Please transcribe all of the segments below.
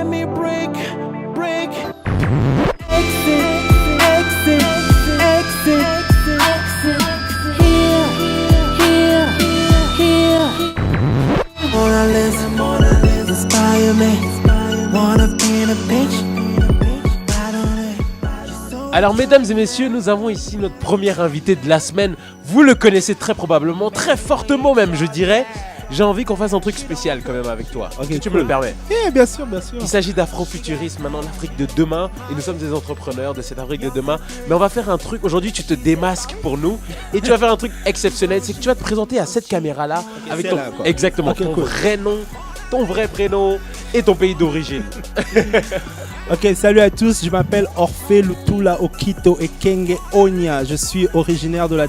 me break. Exit. Here. Mona Lisa, inspire me. Wanna be in a bitch. Alors mesdames et messieurs, nous avons ici notre premier invité de la semaine. Vous le connaissez très probablement, très fortement même je dirais. J'ai envie qu'on fasse un truc spécial quand même avec toi. Ok, si tu cool. me le permets. Bien sûr. Il s'agit d'afrofuturisme, maintenant l'Afrique de demain. Et nous sommes des entrepreneurs de cette Afrique de demain. Mais on va faire un truc, aujourd'hui tu te démasques pour nous. Et tu vas faire un truc exceptionnel, c'est que tu vas te présenter à cette caméra-là. Avec ton... là, quoi. Exactement, Ok, ton cool. vrai nom, ton vrai prénom et ton pays d'origine. Ok, salut à tous, je m'appelle Orphée Lutula Okito Ekenge Onya. Je suis originaire de la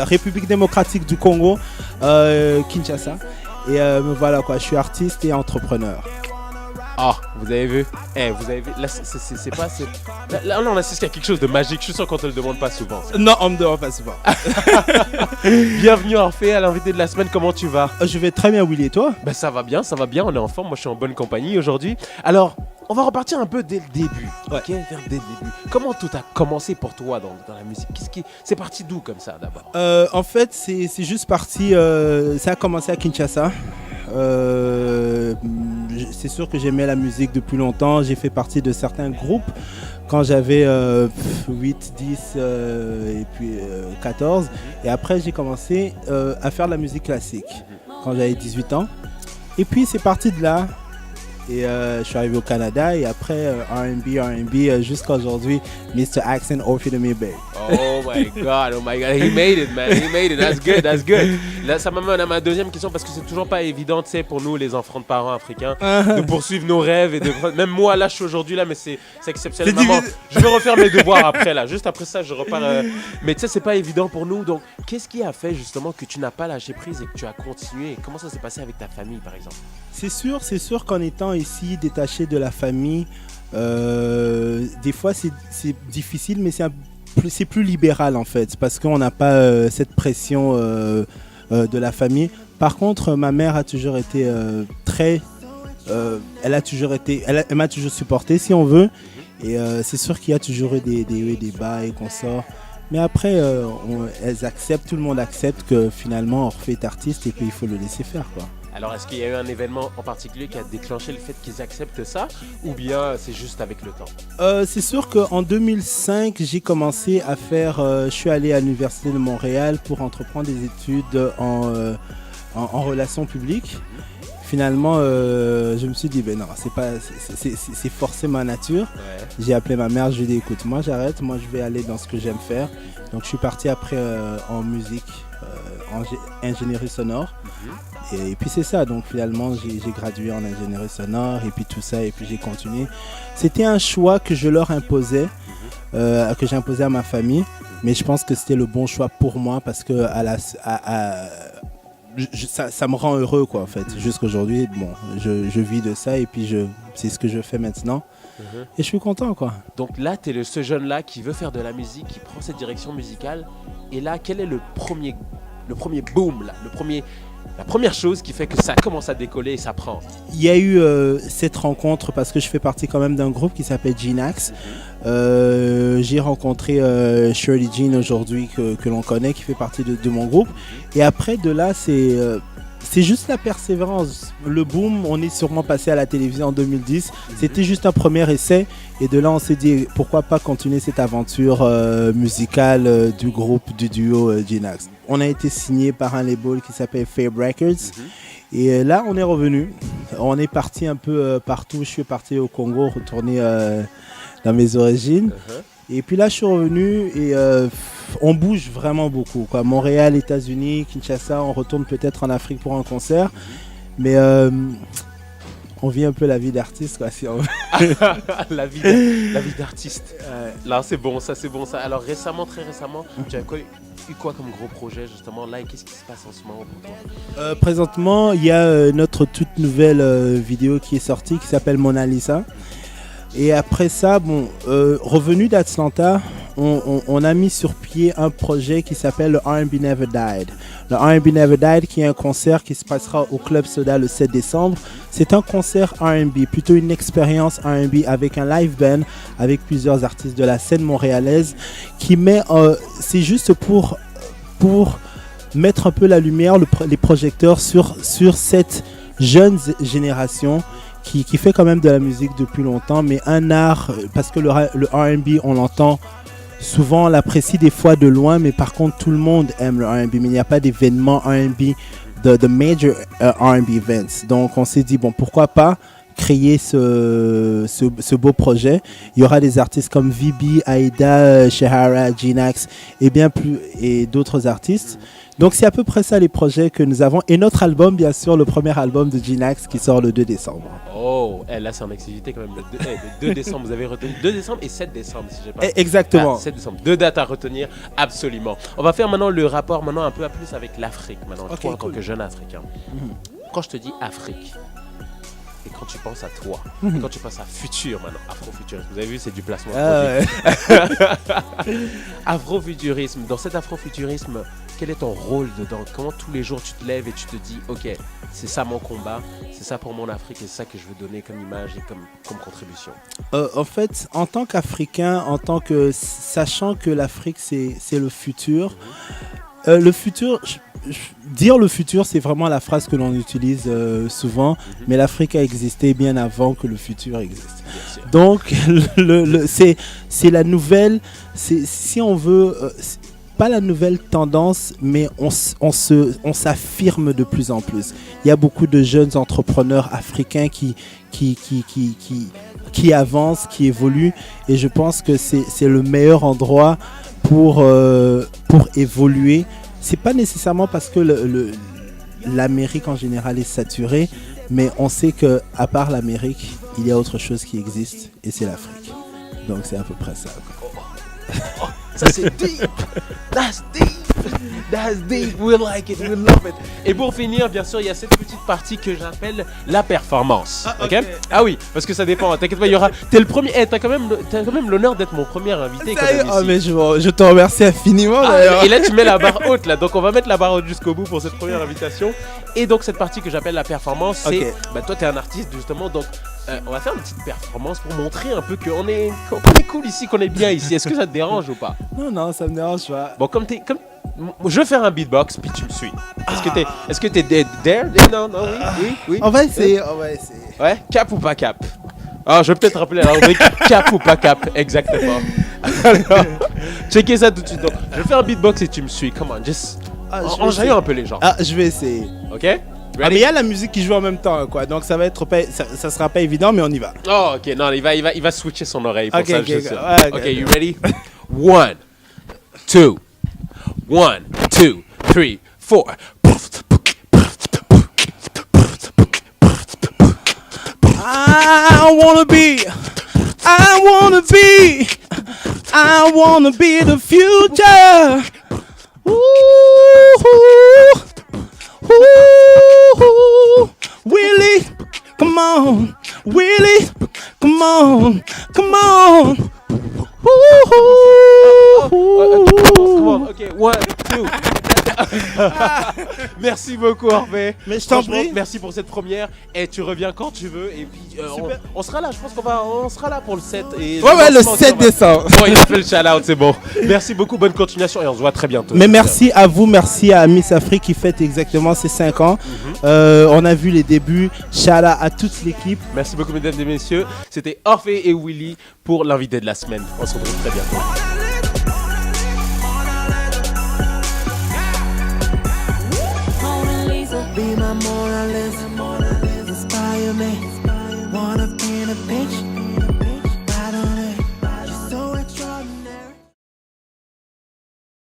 République démocratique du Congo, Kinshasa. Et voilà quoi, je suis artiste et entrepreneur. Ah, vous avez vu? Vous avez vu? Là, c'est pas... Là, on assiste à quelque chose de magique. Je suis sûr qu'on te le demande pas souvent. Non, on me demande pas souvent. Bienvenue Orphée, à l'invité de la semaine. Comment tu vas? Je vais très bien, Willy, et toi? Ben ça va bien. On est en forme. Moi, je suis en bonne compagnie aujourd'hui. Alors, on va repartir un peu dès le début. Ouais. Ok, vers dès le début. Comment tout a commencé pour toi dans la musique? C'est parti d'où comme ça d'abord? En fait, c'est juste parti. Ça a commencé à Kinshasa. C'est sûr que j'aimais la musique depuis longtemps. J'ai fait partie de certains groupes quand j'avais 8, 10 et puis 14. Et après, j'ai commencé à faire de la musique classique quand j'avais 18 ans. Et puis, c'est parti de là. Et je suis arrivé au Canada et après R&B jusqu'à aujourd'hui, Mr. Accent Orphée de Mibay. Oh my god, he made it man, that's good. Là ça m'amène à ma deuxième question parce que c'est toujours pas évident, tu sais, pour nous les enfants de parents africains de poursuivre nos rêves et même moi là je suis aujourd'hui là mais c'est exceptionnel. Maman, je vais refaire mes devoirs après là, juste après ça je repars mais tu sais c'est pas évident pour nous, donc qu'est-ce qui a fait justement que tu n'as pas lâché prise et que tu as continué? Comment ça s'est passé avec ta famille par exemple? C'est sûr qu'en étant ici détaché de la famille, des fois c'est difficile, mais c'est plus libéral en fait, parce qu'on n'a pas cette pression de la famille. Par contre, ma mère a toujours été elle m'a toujours supporté si on veut, et c'est sûr qu'il y a toujours eu des hauts et des bas et qu'on sort. Mais après, elles acceptent, tout le monde accepte que finalement Orphée est artiste et puis il faut le laisser faire quoi. Alors, est-ce qu'il y a eu un événement en particulier qui a déclenché le fait qu'ils acceptent ça ou bien c'est juste avec le temps? C'est sûr qu'en 2005, j'ai commencé à faire... je suis allé à l'Université de Montréal pour entreprendre des études en relations publiques. Finalement, je me suis dit, ben non, c'est forcément ma nature. Ouais. J'ai appelé ma mère, je lui ai dit, écoute, moi j'arrête, moi je vais aller dans ce que j'aime faire. Donc je suis parti après en musique, en ingénierie sonore. Et puis c'est ça, donc finalement j'ai gradué en ingénierie sonore et puis tout ça, et puis j'ai continué. C'était un choix que je leur imposais, que j'imposais à ma famille, mais je pense que c'était le bon choix pour moi parce que ça me rend heureux quoi en fait. Jusqu'aujourd'hui, bon, je vis de ça et puis c'est ce que je fais maintenant. Et je suis content quoi. Donc là, tu es ce jeune-là qui veut faire de la musique, qui prend cette direction musicale. Et là, quel est le premier boom là, la première chose qui fait que ça commence à décoller et ça prend? Il y a eu cette rencontre parce que je fais partie quand même d'un groupe qui s'appelle Ginax. J'ai rencontré Shirley Jean aujourd'hui que l'on connaît, qui fait partie de mon groupe. Et après de là, c'est juste la persévérance. Le boom, on est sûrement passé à la télévision en 2010. C'était juste un premier essai. Et de là, on s'est dit, pourquoi pas continuer cette aventure musicale du groupe, du duo Ginax. On a été signé par un label qui s'appelle Fabe Records. Et là, on est revenu. On est parti un peu partout. Je suis parti au Congo, retourné dans mes origines. Et puis là, je suis revenu et on bouge vraiment beaucoup, quoi. Montréal, États-Unis, Kinshasa, on retourne peut-être en Afrique pour un concert. Mais on vit un peu la vie d'artiste, quoi, si on veut. la vie d'artiste. Là, c'est bon ça. Alors très récemment, tu as eu quoi comme gros projet justement là et qu'est-ce qui se passe en ce moment pour toi? Présentement, il y a notre toute nouvelle vidéo qui est sortie qui s'appelle Mona Lisa. Et après ça, bon, revenu d'Atlanta, on a mis sur pied un projet qui s'appelle le R&B Never Died. Le R&B Never Died, qui est un concert qui se passera au Club Soda le 7 décembre. C'est un concert R&B, plutôt une expérience R&B avec un live band, avec plusieurs artistes de la scène montréalaise, qui met, c'est juste pour mettre un peu la lumière, les projecteurs sur cette jeune génération qui fait quand même de la musique depuis longtemps, mais un art, parce que le R&B, on l'entend souvent, on l'apprécie des fois de loin, mais par contre tout le monde aime le R&B, mais il n'y a pas d'événement R&B, de major R&B events. Donc on s'est dit, bon, pourquoi pas créer ce beau projet. Il y aura des artistes comme VB, Aïda, Shehara, Ginax et d'autres artistes. Donc c'est à peu près ça les projets que nous avons. Et notre album, bien sûr, le premier album de Ginax qui sort le 2 décembre. Oh, là c'est en exclusivité quand même. Le 2 décembre, vous avez retenu 2 décembre et 7 décembre, si j'ai pas. Exactement. 7 décembre, 2 dates à retenir, absolument. On va faire maintenant le rapport un peu plus avec l'Afrique, maintenant, Okay, toi en cool. tant que jeune Africain. Quand je te dis Afrique, et quand tu penses à toi, et quand tu penses à futur maintenant, afrofuturisme, vous avez vu, c'est du placement de produit. Afrofuturisme, dans cet afrofuturisme, quel est ton rôle dedans? Comment tous les jours tu te lèves et tu te dis, ok, c'est ça mon combat, c'est ça pour mon Afrique et c'est ça que je veux donner comme image et comme contribution? En fait, en tant qu'Africain, sachant que l'Afrique c'est le futur, le futur, dire le futur, c'est vraiment la phrase que l'on utilise souvent, mais l'Afrique a existé bien avant que le futur existe. Donc, c'est la nouvelle, si on veut, pas la nouvelle tendance, mais on s'affirme de plus en plus. Il y a beaucoup de jeunes entrepreneurs africains qui avancent, qui évoluent, et je pense que c'est le meilleur endroit pour évoluer. C'est pas nécessairement parce que l'Amérique en général est saturée, mais on sait que à part l'Amérique, il y a autre chose qui existe et c'est l'Afrique. Donc c'est à peu près ça. Ça c'est deep. That's deep. That's deep. We like it. We love it. Et pour finir, bien sûr, il y a cette petite partie que j'appelle la performance. Ok. Ah oui, parce que ça dépend. T'inquiète pas, il y aura. T'es le premier. T'as quand même l'honneur d'être mon premier invité. Quand même, ici. Oh mais je te remercie infiniment. Et là tu mets la barre haute là. Donc on va mettre la barre haute jusqu'au bout pour cette première invitation. Et donc cette partie que j'appelle la performance, c'est. Bah toi t'es un artiste justement, donc. On va faire une petite performance pour montrer un peu qu'on est cool ici, qu'on est bien ici. Est-ce que ça te dérange ou pas? Non, ça me dérange pas. Bon, je vais faire un beatbox, puis tu me suis. Est-ce que t'es there? Non, oui. On va essayer. Ouais, cap ou pas cap? Ah, je vais peut-être rappeler la rubrique cap ou pas cap, exactement. Alors, checkez ça tout de suite. Donc, je vais faire un beatbox et tu me suis. Come on, just enjaillons un peu les gens. Je vais essayer. Ok? Mais il y a la musique qui joue en même temps, quoi. Donc ça sera pas évident, mais on y va. Oh, ok, non, il va switcher son oreille pour ça, je suis sûr. Ok, you ready? 1, 2, 1, 2, 3, 4. I wanna be the future. Ooh, Willie, come on, Willie, come on. Come on, ok, 1, 2. Merci beaucoup, Hervé. Mais je t'en prie. Merci pour cette première. Et tu reviens quand tu veux. Et puis, on sera là. Je pense on sera là pour le 7. Et le 7 décembre. Bon, il a fait le shout-out, c'est bon. Merci beaucoup, bonne continuation. Et on se voit très bientôt. Mais merci à vous, merci à Miss Afrique qui fête exactement ses 5 ans. On a vu les débuts. Shout-out à toute l'équipe. Merci beaucoup, mesdames et messieurs. C'était Orphée et Willy pour l'invité de la semaine. On se retrouve très bientôt. Be my Mona Lisa, inspire me.